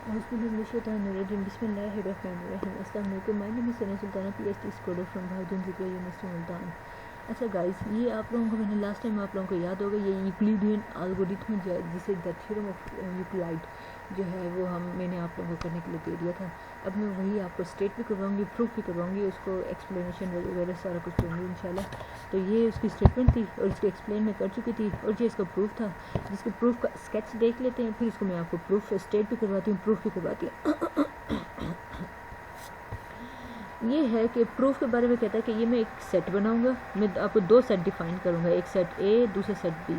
बिस्मिल्लाहिर्रहमानिर्रहीम अस्सलाम वालेकुम। My name is Sana Sultana, PhD scholar from Bahauddin Zakariya university Multan. अच्छा गाइस, ये आप लोगों को मैंने लास्ट टाइम आप लोगों को याद होगा, ये यूक्लिडियन एल्गोरिथम जिसे द थ्योरम ऑफ यूक्लाइड जो है वो मैंने आप लोगों को करने के लिए दे दिया था। अब मैं वही आपको स्टेट भी करवाऊँगी, प्रूफ भी करवाऊँगी, उसको एक्सप्लेनेशन वगैरह सारा कुछ दूँगी इंशाल्लाह। तो ये उसकी स्टेटमेंट थी और इसको एक्सप्लेन मैं कर चुकी थी, और ये इसका प्रूफ था, जिसके प्रूफ का स्केच देख लेते हैं, फिर इसको मैं आपको प्रूफ स्टेट भी करवाती हूँ, प्रूफ भी करवाती हूँ। ये है कि प्रूफ के बारे में कहता है कि ये मैं एक सेट बनाऊंगा, मैं आपको दो सेट डिफाइन करूंगा, एक सेट ए, दूसरा सेट बी,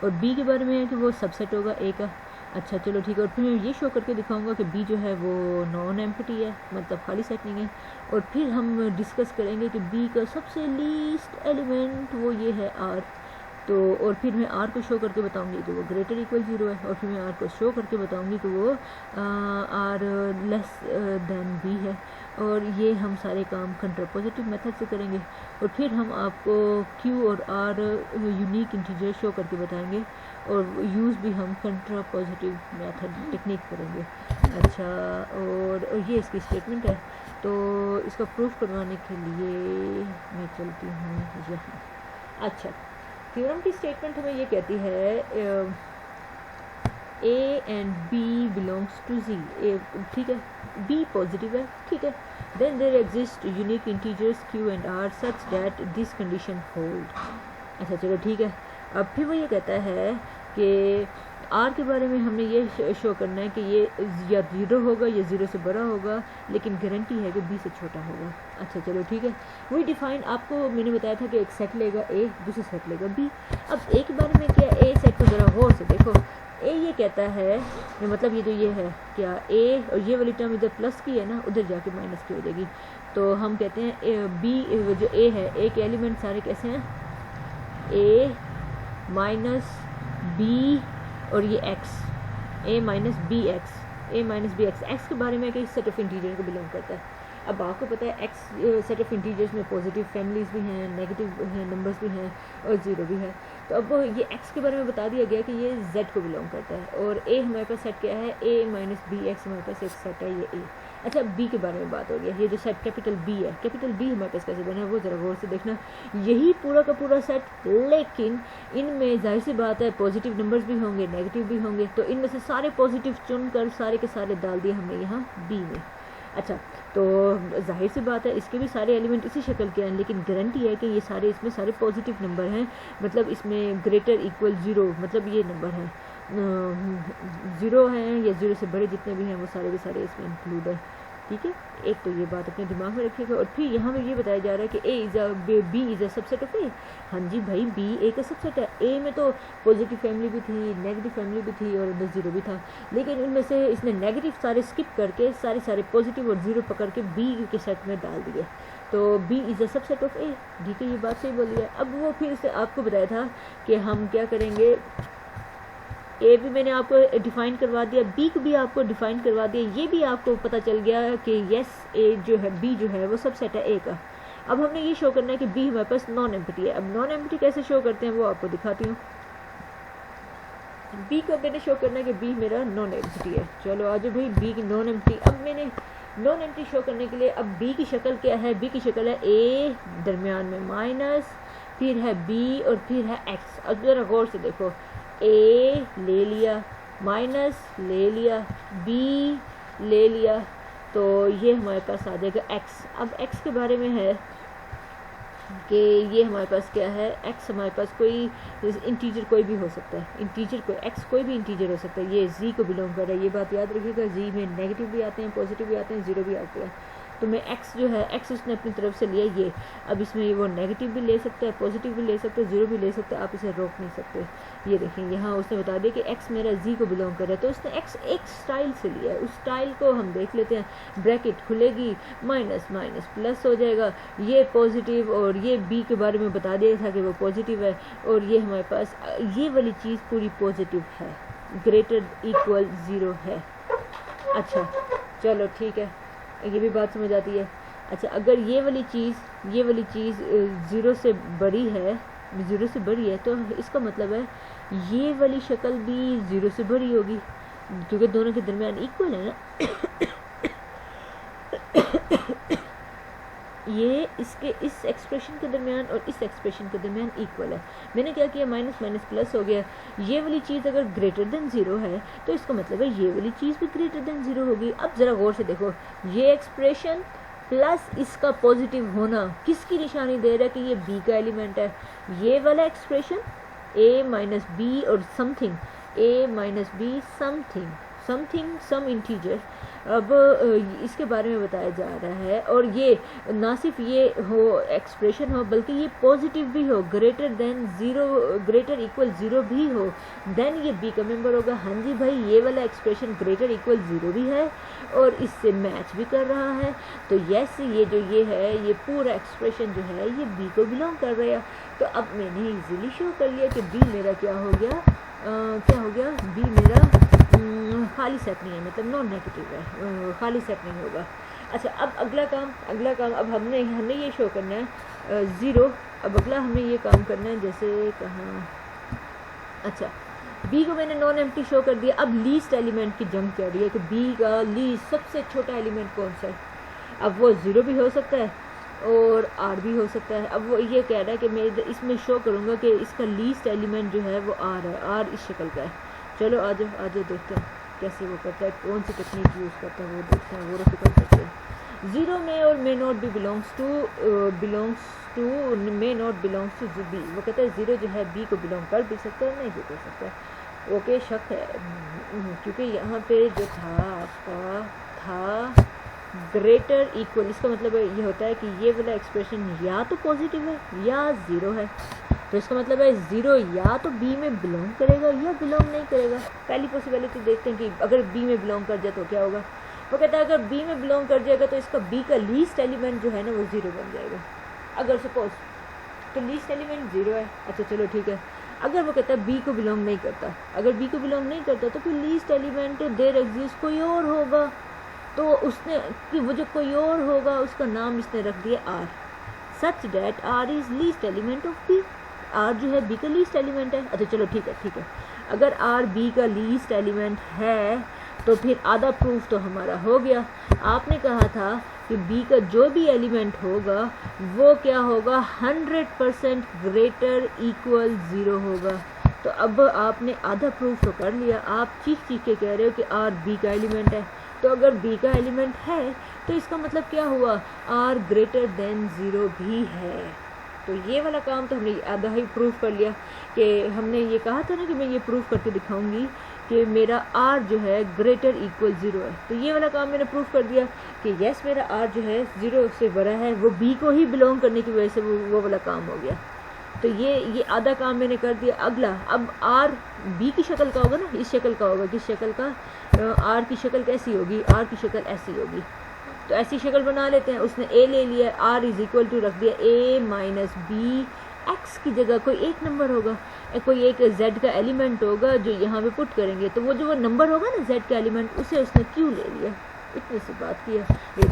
और बी के बारे में है कि वो सबसेट होगा ए का। अच्छा चलो ठीक है, और फिर मैं ये शो करके दिखाऊंगा कि बी जो है वो नॉन एम्प्टी है, मतलब खाली सेट नहीं है। और फिर हम डिस्कस करेंगे कि बी का सबसे लीस्ट एलिमेंट वो ये है आर। तो और फिर मैं आर को शो करके बताऊंगी कि वो ग्रेटर इक्वल 0 है, और फिर मैं आर को शो करके बताऊंगी कि वो आर लेस देन बी है। और ये हम सारे काम कंट्रापोजिटिव मेथड से करेंगे, और फिर हम आपको क्यू और आर यूनिक इंटीजर शो करके बताएंगे, और यूज़ भी हम कंट्रापोजिटिव मेथड टेक्निक करेंगे। अच्छा, और ये इसकी स्टेटमेंट है। तो इसका प्रूफ करवाने के लिए मैं चलती हूँ यहाँ। अच्छा, थ्योरम की स्टेटमेंट हमें ये कहती है A and B belongs to G. ठीक है, बी पॉजिटिव है, ठीक है। Then there exist unique integers Q and R such that this condition hold. अच्छा चलो ठीक है, अब फिर वो ये कहता है कि आर के बारे में हमने ये शो करना है कि ये या 0 होगा या 0 से बड़ा होगा, लेकिन गारंटी है कि बी से छोटा होगा। अच्छा चलो ठीक है, वही डिफाइन आपको मैंने बताया था कि एक सेट लेगा ए, दूसरा सेट लेगा बी। अब ए के बारे में क्या, ए सेट को ज़रा गौर से देखो। ए ये कहता है, मतलब ये जो ये है क्या, ए और ये वाली टर्म इधर प्लस की है ना, उधर जाके माइनस की हो जाएगी। तो हम कहते हैं बी जो ए है, ए के एलिमेंट सारे कैसे हैं, ए माइनस बी और ये एक्स, ए माइनस बी एक्स, ए माइनस बी एक्स। एक्स के बारे में कि सेट ऑफ इंटीजर को बिलोंग करता है। अब आपको पता है एक्स सेट ऑफ इंटीजर्स में पॉजिटिव फैमिलीज भी हैं, नेगेटिव हैं, नंबर्स भी हैं, और ज़ीरो भी है। तो अब ये एक्स के बारे में बता दिया गया कि ये जेड को बिलोंग करता है, और ए हमारे पास सेट क्या है, ए माइनस बी एक्स हमारे पास एक सेट है, ये ए। अच्छा, बी के बारे में बात हो गई, ये जो सेट कैपिटल बी है, कैपिटल बी हमारे पास कैसे बना है वो ज़रा गौर से देखना। यही पूरा का पूरा सेट, लेकिन इनमें जाहिर सी बात है पॉजिटिव नंबर्स भी होंगे, नेगेटिव भी होंगे, तो इनमें से सारे पॉजिटिव चुनकर सारे के सारे डाल दिए हमने यहाँ बी में। अच्छा, तो जाहिर सी बात है इसके भी सारे एलिमेंट इसी शक्ल के हैं, लेकिन गारंटी है कि ये सारे इसमें सारे पॉजिटिव नंबर हैं, मतलब इसमें ग्रेटर इक्वल 0, मतलब ये नंबर हैं 0 हैं या 0 से बड़े जितने भी हैं वो सारे के सारे इसमें इंक्लूड है। ठीक है, एक तो ये बात अपने दिमाग में रखिएगा। और फिर यहाँ में ये बताया जा रहा है कि A is a B is a subset of A. हाँ जी भाई, बी ए का सबसेट है। ए में तो पॉजिटिव फैमिली भी थी, नेगेटिव फैमिली भी थी, और अंदर 0 भी था, लेकिन इनमें से इसने नेगेटिव सारे स्किप करके सारे पॉजिटिव और 0 पकड़ के बी के सेट में डाल दिए। तो B is a subset of A. ठीक है, ये बात सही बोली है। अब वो फिर से आपको बताया था कि हम क्या करेंगे, ए भी मैंने आपको डिफ़ाइन करवा दिया, बी को भी आपको डिफ़ाइन करवा दिया, ये भी आपको पता चल गया कि यस ए जो है, बी जो है वो सबसेट है ए का। अब हमने ये शो करना है कि बी हमारे पास नॉन एम्प्टी है। अब नॉन एम्प्टी कैसे शो करते हैं वो आपको दिखाती हूँ। बी को मैंने शो करना है कि बी मेरा नॉन एम्प्टी है। चलो आज भाई बी की नॉन एम्प्टी। अब मैंने नॉन एम्प्टी शो करने के लिए, अब बी की शक्ल क्या है, बी की शक्ल है ए, दरमियान में माइनस, फिर है बी और फिर है एक्स। अब ज़रा गौर से देखो, ए ले लिया, माइनस ले लिया, बी ले लिया, तो ये हमारे पास आ जाएगा एक्स। अब एक्स के बारे में है कि ये हमारे पास क्या है, एक्स हमारे पास कोई इंटीजर कोई भी हो सकता है, इंटीजर कोई एक्स कोई भी इंटीजर हो सकता है, ये जी को बिलोंग कर रहा है, ये बात याद रखिएगा। जी में नेगेटिव भी आते हैं, पॉजिटिव भी आते हैं, 0 भी आते हैं। तो मैं एक्स जो है, एक्स उसने अपनी तरफ से लिया ये। अब इसमें वो नेगेटिव भी ले सकता है, पॉजिटिव भी ले सकता है, 0 भी ले सकता है, आप इसे रोक नहीं सकते। ये देखें, यहाँ उसने बता दिया कि एक्स मेरा जी को बिलोंग कर रहा है, तो उसने एक्स एक स्टाइल से लिया है। उस स्टाइल को हम देख लेते हैं। ब्रैकेट खुलेगी, माइनस माइनस प्लस हो जाएगा, ये पॉजिटिव, और ये बी के बारे में बता दिया था कि वो पॉजिटिव है, और ये हमारे पास ये वाली चीज़ पूरी पॉजिटिव है, ग्रेटर इक्वल 0 है। अच्छा चलो ठीक है, ये भी बात समझ आती है। अच्छा, अगर ये वाली चीज़ 0 से बड़ी है, 0 से बड़ी है, तो इसका मतलब है ये वाली शक्ल भी 0 से बड़ी होगी। क्योंकि दोनों के दरमियान इक्वल है ना। ये इसके इस एक्सप्रेशन के दरमियान और इस एक्सप्रेशन के दरमियान इक्वल है। मैंने क्या किया, माइनस माइनस प्लस हो गया। ये वाली चीज़ अगर ग्रेटर देन ज़ीरो है तो इसका मतलब है ये वाली चीज़ भी ग्रेटर देन ज़ीरो होगी। अब ज़रा गौर से देखो, ये एक्सप्रेशन प्लस इसका पॉजिटिव होना किसकी निशानी दे रहा है कि ये बी का एलिमेंट है। ये वाला एक्सप्रेशन ए माइनस बी और something, a minus b something something some integer, अब इसके बारे में बताया जा रहा है। और ये ना सिर्फ ये हो एक्सप्रेशन हो बल्कि ये पॉजिटिव भी हो, greater than zero, greater equal zero भी हो, देन ये बी का मेंबर होगा। हाँ जी भाई, ये वाला एक्सप्रेशन ग्रेटर इक्वल ज़ीरो भी है और इससे मैच भी कर रहा है। तो यस, ये जो ये है, ये पूरा एक्सप्रेशन जो है ये बी को बिलोंग कर रहा है। तो अब मैंने इजीली शो कर लिया कि बी मेरा क्या हो गया, क्या हो गया, बी मेरा खाली सेट नहीं है, मतलब नॉन नेगेटिव है, खाली सेट नहीं होगा। अच्छा, अब अगला काम अब हमने ये शो करना है ज़ीरो। अब अगला हमने ये काम करना है, जैसे कहाँ, अच्छा बी को मैंने नॉन एम्प्टी शो कर दिया। अब लीस्ट एलिमेंट की जंग क्या रही है कि बी का लीस्ट सबसे छोटा एलिमेंट कौन सा है। अब वो ज़ीरो भी हो सकता है और आर भी हो सकता है। अब वो ये कह रहा है कि मैं इसमें शो करूँगा कि इसका लीस्ट एलिमेंट जो है वो आर है, आर इस शक्ल का है। चलो आ जाओ देखते हैं कैसे वो करता है, कौन सी टेक्निक यूज़ करता है वो देखते हैं, वो रफ कर सकते हैं। ज़ीरो में और may not b belongs to may not belongs to b. वो कहता है ज़ीरो जो है बी को बिलोंग कर भी सकता है, नहीं भी कर सकता। ओके, शक है, क्योंकि यहाँ पे जो था आपका था ग्रेटर इक्वल, इसका मतलब ये होता है कि ये वाला एक्सप्रेशन या तो पॉजिटिव है या ज़ीरो है। तो इसका मतलब है ज़ीरो या तो बी में बिलोंग करेगा या बिलोंग नहीं करेगा। पहली पॉसिबिलिटी देखते हैं कि अगर बी में बिलोंग कर जाए तो क्या होगा। वो कहता है अगर बी में बिलोंग कर जाएगा तो इसका बी का लीस्ट एलिमेंट जो है ना वो ज़ीरो बन जाएगा। अगर सपोज तो लीस्ट एलिमेंट ज़ीरो है, अच्छा चलो ठीक है। अगर वो कहता है बी को बिलोंग नहीं करता, अगर बी को बिलोंग नहीं करता तो फिर लीस्ट एलिमेंट देयर एग्जिस्ट कोई और होगा। तो उसने कि वो जो कोई और होगा उसका नाम इसने रख दिया r, such that r is least element of b. R जो है बी का लीस्ट एलिमेंट है। अच्छा चलो ठीक है। अगर आर बी का लीस्ट एलिमेंट है तो फिर आधा प्रूफ तो हमारा हो गया। आपने कहा था कि बी का जो भी एलिमेंट होगा वो क्या होगा, 100% ग्रेटर इक्वल ज़ीरो होगा। तो अब आपने आधा प्रूफ तो कर लिया। आप चीख के कह रहे हो कि आर बी का एलिमेंट है, तो अगर बी का एलिमेंट है तो इसका मतलब क्या हुआ, आर ग्रेटर देन ज़ीरो भी है। तो ये वाला काम तो हमने आधा ही प्रूफ कर लिया कि हमने ये कहा था ना कि मैं ये प्रूफ करके दिखाऊंगी कि मेरा आर जो है ग्रेटर इक्वल ज़ीरो है। तो ये वाला काम मैंने प्रूफ कर दिया कि यस मेरा आर जो है ज़ीरो से बड़ा है, वो बी को ही बिलोंग करने की वजह से वो वाला काम हो गया। तो ये आधा काम मैंने कर दिया। अगला, अब आर बी की शक्ल का होगा ना, इस शक्ल का होगा, किस शक्ल का, आर की शक्ल कैसी होगी, आर की शक्ल ऐसी होगी। तो ऐसी शक्ल बना लेते हैं। उसने ए ले लिया, आर इज इक्वल टू रख दिया ए माइनस बी, एक्स की जगह कोई एक नंबर होगा, कोई एक जेड का एलिमेंट होगा जो यहाँ पे पुट करेंगे। तो वो जो वो नंबर होगा ना जेड का एलिमेंट, उसे उसने क्यू ले लिया। इतनी सी बात की है। ये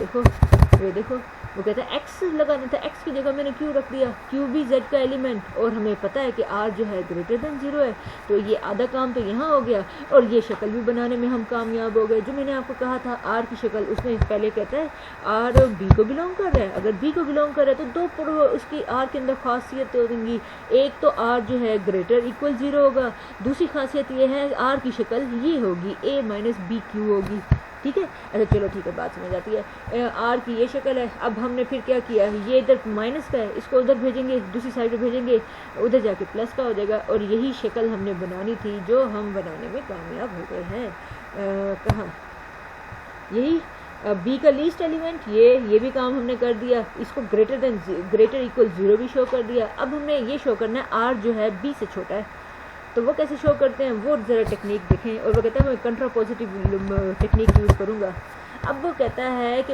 देखो वो कहता है एक्स लगाना था, एक्स की जगह मैंने क्यू रख दिया, क्यू भी जेड का एलिमेंट, और हमें पता है कि आर जो है ग्रेटर देन ज़ीरो है। तो ये आधा काम तो यहाँ हो गया और ये शक्ल भी बनाने में हम कामयाब हो गए। जो मैंने आपको कहा था आर की शक्ल, उसमें पहले कहता है आर बी को बिलोंग कर रहा है। अगर बी को बिलोंग कर रहा है तो दो उसकी आर के अंदर खासियत होंगी। एक तो आर जो है ग्रेटर इक्वल ज़ीरो होगा, दूसरी खासियत ये है आर की शक्ल ये होगी ए माइनस बी क्यू होगी। ठीक है, अच्छा चलो ठीक है, बात समझ आती है। आर की ये शक्ल है। अब हमने फिर क्या किया, ये इधर माइनस का है, इसको उधर भेजेंगे, दूसरी साइड पे भेजेंगे, उधर जाके प्लस का हो जाएगा। और यही शक्ल हमने बनानी थी जो हम बनाने में कामयाब हो गए हैं। कहाँ, यही बी का लीस्ट एलिमेंट, ये भी काम हमने कर दिया। इसको ग्रेटर इक्वल ज़ीरो भी शो कर दिया। अब हमें ये शो करना है आर जो है बी से छोटा है। तो वो कैसे शो करते हैं वो ज़रा टेक्निक देखें। और वो कहता है मैं कंट्रा पॉजिटिव टेक्निक यूज़ करूँगा। अब वो कहता है कि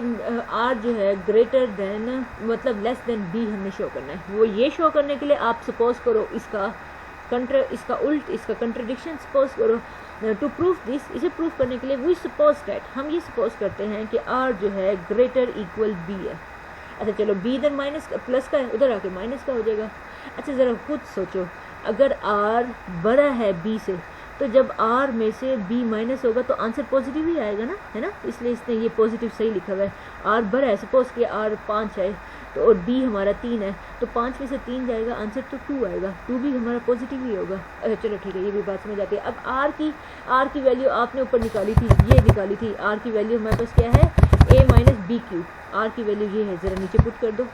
आर जो है ग्रेटर देन मतलब लेस देन बी हमने शो करना है। वो ये शो करने के लिए आप सपोज करो इसका उल्ट, इसका कंट्रडिक्शन सपोज करो। टू प्रूफ दिस, इसे प्रूफ करने के लिए वी सपोज दैट, हम ये सपोज करते हैं कि आर जो है ग्रेटर इक्वल बी है। अच्छा चलो, बी इधर माइनस प्लस का है, उधर आके माइनस का हो जाएगा। अच्छा ज़रा खुद सोचो, अगर आर बड़ा है बी से तो जब आर में से बी माइनस होगा तो आंसर पॉजिटिव ही आएगा ना, है ना, इसलिए इसने ये पॉजिटिव सही लिखा हुआ है। आर बड़ा है, सपोज कि आर 5 है तो और बी हमारा 3 है, तो 5 में से 3 जाएगा, आंसर तो 2 आएगा, 2 भी हमारा पॉजिटिव ही होगा। अच्छा चलो ठीक है, ये भी बात समझ आती है। अब आर की वैल्यू आपने ऊपर निकाली थी, ये निकाली थी, आर की वैल्यू हमारे पास क्या है, a minus b q, r की वैल्यू ये है, ज़रा नीचे पुट कर दो,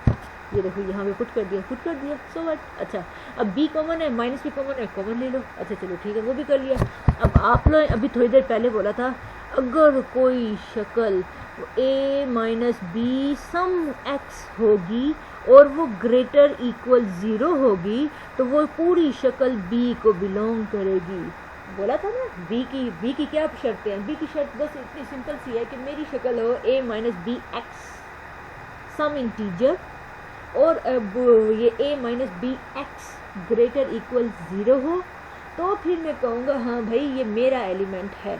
ये देखो यहाँ पे पुट कर दिया, सो व्हाट। अच्छा अब b कॉमन है, माइनस भी कॉमन है, कॉमन ले लो। अच्छा चलो ठीक है, वो भी कर लिया। अब आप लोग अभी थोड़ी देर पहले बोला था अगर कोई शक्ल a minus b some x होगी और वो ग्रेटर इक्वल 0 होगी तो वो पूरी शक्ल b को बिलोंग करेगी। बोला था ना, b की क्या शर्तें हैं, b की शर्त बस इतनी सिंपल सी है कि मेरी शक्ल हो a minus b x some integer, और अब ये a minus b x greater equal 0 हो, तो फिर मैं कहूँगा हाँ भाई ये मेरा एलिमेंट है।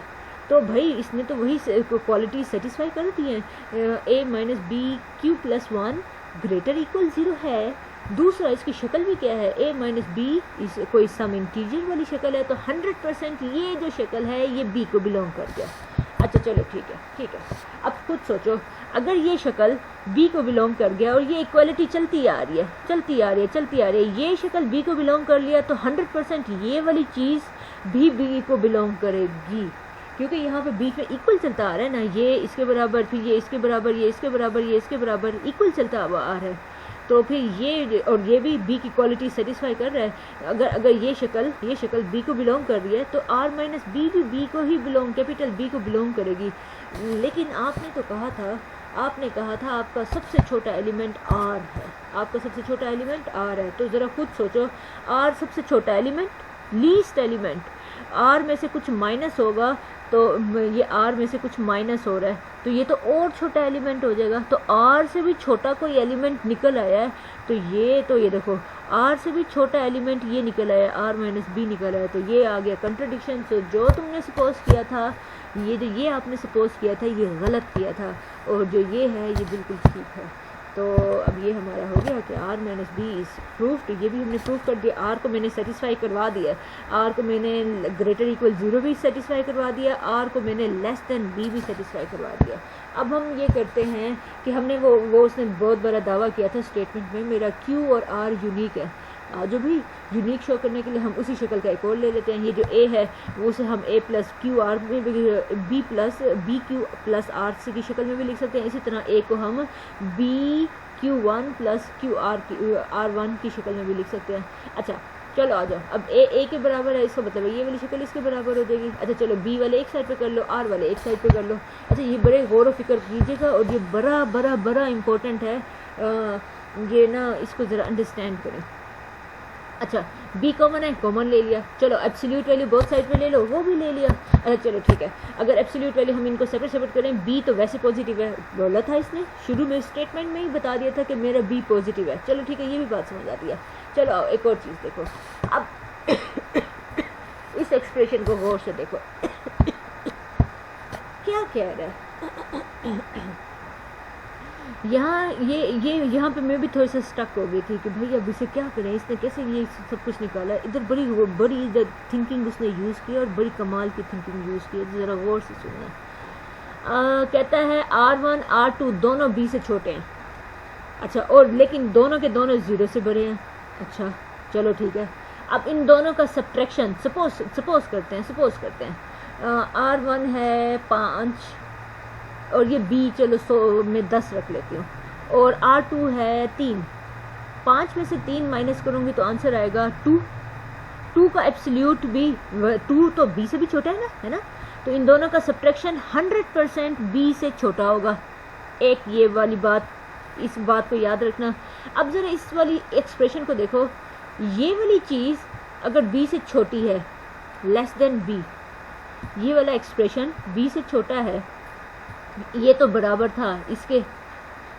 तो भाई इसने तो वही क्वालिटी सेटिस्फाई कर दी है, a minus b q plus 1 greater equal 0 है। दूसरा इसकी शक्ल भी क्या है, a माइनस बी इस कोई सम इंटीजर वाली शक्ल है, तो 100% ये जो शक्ल है ये b को बिलोंग कर गया। अच्छा चलो ठीक है। अब खुद सोचो, अगर ये शक्ल b को बिलोंग कर गया और ये इक्वालिटी चलती आ रही है, ये शक्ल b को बिलोंग कर लिया तो 100% ये वाली चीज़ भी b को बिलोंग करेगी, क्योंकि यहाँ पे बीच में इक्वल चलता आ रहा है ना, ये इसके बराबर, फिर ये इसके बराबर, ये इसके बराबर, ये इसके बराबर, इक्वल चलता आ रहा है। तो फिर ये और ये भी b की क्वालिटी सेटिस्फाई कर रहा है। अगर ये शक्ल b को बिलोंग कर रही है तो r माइनस बी भी b को ही बिलोंग, कैपिटल B को बिलोंग करेगी। लेकिन आपने कहा था आपका सबसे छोटा एलिमेंट r है, तो ज़रा खुद सोचो, r सबसे छोटा एलिमेंट, लीस्ट एलिमेंट, r में से कुछ माइनस होगा तो ये r में से कुछ माइनस हो रहा है तो ये तो और छोटा एलिमेंट हो जाएगा। तो r से भी छोटा कोई एलिमेंट निकल आया है, तो ये देखो r से भी छोटा एलिमेंट ये निकल आया, r माइनस बी निकल आया, तो ये आ गया कंट्रडिक्शन। तो जो तुमने सपोज किया था, ये आपने सपोज किया था ये गलत किया था, और जो ये है ये बिल्कुल ठीक है। तो अब ये हमारा हो गया कि r minus b is proofed, ये भी हमने प्रूफ कर दिया। r को मैंने सेटिस्फाई करवा दिया, r को मैंने ग्रेटर इक्वल 0 भी सेटिस्फाई करवा दिया, r को मैंने लेस देन b भी सेटिस्फाई करवा दिया। अब हम ये करते हैं कि हमने वो उसने बहुत बड़ा दावा किया था स्टेटमेंट में, मेरा q और r यूनिक है। जो भी यूनिक शो करने के लिए हम उसी शक्ल का एक और ले लेते हैं। ये जो a है वो उसे हम a प्लस क्यू आर में b plus b q plus r c की शक्ल में भी लिख सकते हैं। इसी तरह a को हम b q1 plus q are one की शक्ल में भी लिख सकते हैं। अच्छा चलो आ जाओ, अब a के बराबर है, इसका मतलब है ये वाली शक्ल इसके बराबर हो जाएगी। अच्छा चलो b वाले एक साइड पे कर लो, r वाले एक साइड पे कर लो। अच्छा ये बड़े गौर व फिक्र कीजिएगा, और ये बड़ा इम्पोर्टेंट है, ये ना इसको ज़रा अंडरस्टैंड करें। अच्छा b कॉमन है, कॉमन ले लिया, चलो एब्सोल्यूट वैल्यू बोथ साइड पे ले लो, वो भी ले लिया। अच्छा चलो ठीक है, अगर एब्सोल्यूट वैल्यू हम इनको सेपरेट करें, b तो वैसे पॉजिटिव है, बोला था इसने शुरू में स्टेटमेंट में ही बता दिया था कि मेरा b पॉजिटिव है। चलो ठीक है, ये भी बात समझ आती है। चलो आओ एक और चीज़ देखो, अब इस एक्सप्रेशन को गौर से देखो क्या कह रहा है यहाँ पे मैं भी थोड़ी सा स्टक हो गई थी कि भाई अब इसे क्या करें, इसने कैसे ये सब कुछ निकाला। इधर बड़ी इधर थिंकिंग उसने यूज़ की और बड़ी कमाल की थिंकिंग यूज़ की, ज़रा गौर से सुनना। कहता है R1 R2 दोनों B से छोटे हैं। अच्छा, और लेकिन दोनों के दोनों 0 से बड़े हैं। अच्छा चलो ठीक है, अब इन दोनों का सब्ट्रैक्शन सपोज करते हैं R1 है 5 और ये b चलो 100 में 10 रख लेती हूँ, और R2 है 3, 5 में से 3 माइनस करूँगी तो आंसर आएगा 2 का एब्सोल्यूट b, 2 तो b से भी छोटा है ना, तो इन दोनों का सब्ट्रैक्शन 100% b से छोटा होगा। एक ये वाली बात, इस बात को याद रखना। अब ज़रा इस वाली एक्सप्रेशन को देखो, ये वाली चीज़ अगर b से छोटी है, लेस देन b, ये वाला एक्सप्रेशन b से छोटा है, ये तो बराबर था, इसके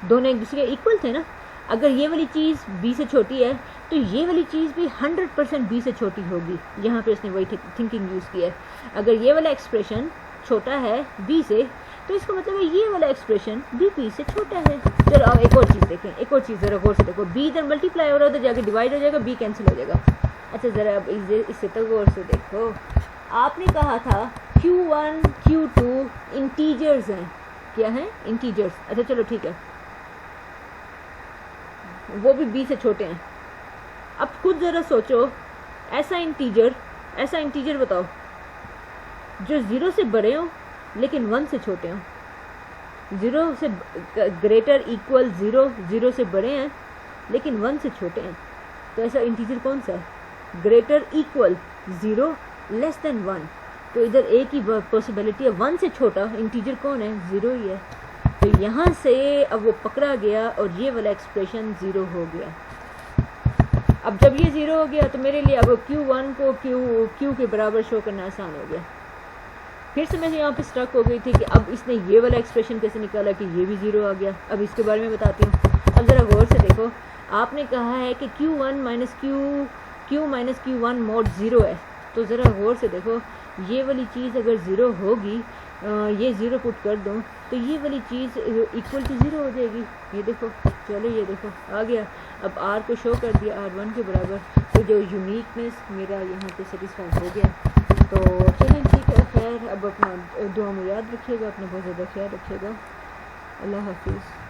दोनों एक दूसरे के इक्वल थे ना। अगर ये वाली चीज़ b से छोटी है तो ये वाली चीज़ भी 100% b से छोटी होगी। यहाँ पे उसने वही थिंकिंग यूज़ की है। अगर ये वाला एक्सप्रेशन छोटा है b से, तो इसका मतलब है ये वाला एक्सप्रेशन b से छोटा है। चलो अब एक और चीज़ देखें, एक और चीज़ ज़रा गौर से देखो, b इधर मल्टीप्लाई हो रहा है, उधर जाके डिवाइड हो जाएगा, b कैंसिल हो जाएगा। अच्छा ज़रा अब इससे तो गौर से देखो, आपने कहा था Q1 Q2 इंटीजर्स हैं, क्या हैं? इंटीजर्स। अच्छा चलो ठीक है, वो भी b से छोटे हैं। अब खुद ज़रा सोचो, ऐसा इंटीजर बताओ जो 0 से बड़े हों लेकिन 1 से छोटे हों। 0 से ग्रेटर इक्वल 0, 0 से बड़े हैं लेकिन 1 से छोटे हैं। तो ऐसा इंटीजर कौन सा है? Greater equal 0 less than 1। तो इधर एक ही पॉसिबिलिटी है, 1 से छोटा इंटीजर कौन है? 0 ही है। तो यहाँ से अब वो पकड़ा गया और ये वाला एक्सप्रेशन 0 हो गया। अब जब ये 0 हो गया तो मेरे लिए अब Q1 को Q के बराबर शो करना आसान हो गया। फिर से मैं यहाँ पे स्ट्रक हो गई थी कि अब इसने ये वाला एक्सप्रेशन कैसे निकाला कि ये भी 0 आ गया। अब इसके बारे में बताती हूँ। अब ज़रा गौर से देखो, आपने कहा है कि Q1 माइनस Q1 मोड 0 है। तो ज़रा गौर से देखो, ये वाली चीज़ अगर 0 होगी, ये 0 पुट कर दूँ तो ये वाली चीज़ इक्वल टू 0 हो जाएगी। ये देखो, चलो ये देखो आ गया। अब R को शो कर दिया R1 के बराबर, तो जो यूनिकनेस मेरा यहाँ पे सेटिस्फाई हो गया। तो चलें ठीक है, खैर अब अपना दुआ में याद रखिएगा, अपना बहुत ज़्यादा ख्याल रखिएगा। अल्लाह हाफिज़।